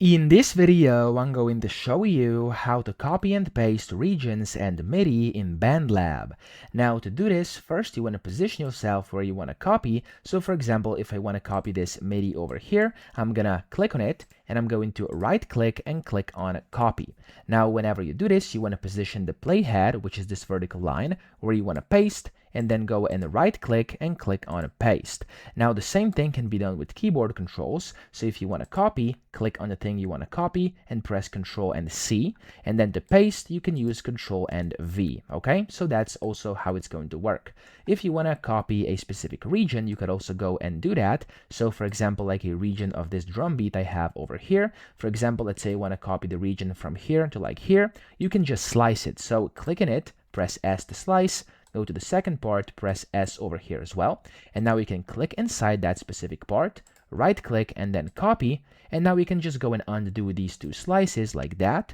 In this video, I'm going to show you how to copy and paste regions and MIDI in BandLab. Now to do this, first you want to position yourself where you want to copy. So for example, if I want to copy this MIDI over here, I'm gonna click on it and I'm going to right click and click on copy. Now whenever you do this, you want to position the playhead, which is this vertical line, where you want to paste, and then go and right click and click on paste. Now the same thing can be done with keyboard controls. So if you want to copy, click on the thing you want to copy and press Ctrl and C, and then to paste you can use Ctrl and V. Okay, so that's also how it's going to work. If you want to copy a specific region, you could also go and do that. So for example, like a region of this drum beat I have over here, for example, let's say I want to copy the region from here to like here, you can just slice it. So click on it, press S to slice, go to the second part, press S over here as well, and now we can click inside that specific part, right click and then copy, and now we can just go and undo these two slices like that,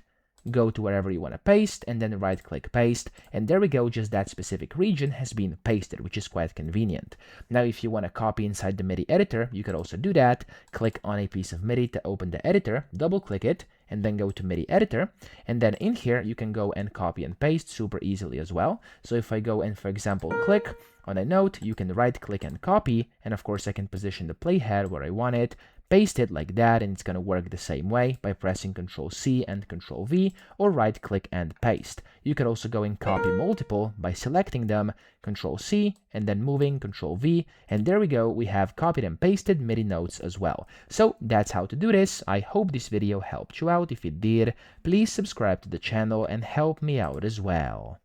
go to wherever you want to paste, and then right click paste, and there we go, just that specific region has been pasted, which is quite convenient. Now if you want to copy inside the MIDI editor, you could also do that. Click on a piece of MIDI to open the editor, double click it, and then go to MIDI editor, and then in here you can go and copy and paste super easily as well. So if I go and for example click on a note, you can right click and copy, and of course I can position the playhead where I want it, paste it like that, and it's going to work the same way by pressing Ctrl C and Ctrl V, or right click and paste. You can also go and copy multiple by selecting them, Ctrl C and then moving Ctrl V, and there we go, we have copied and pasted MIDI notes as well. So that's how to do this. I hope this video helped you out. If it did, please subscribe to the channel and help me out as well.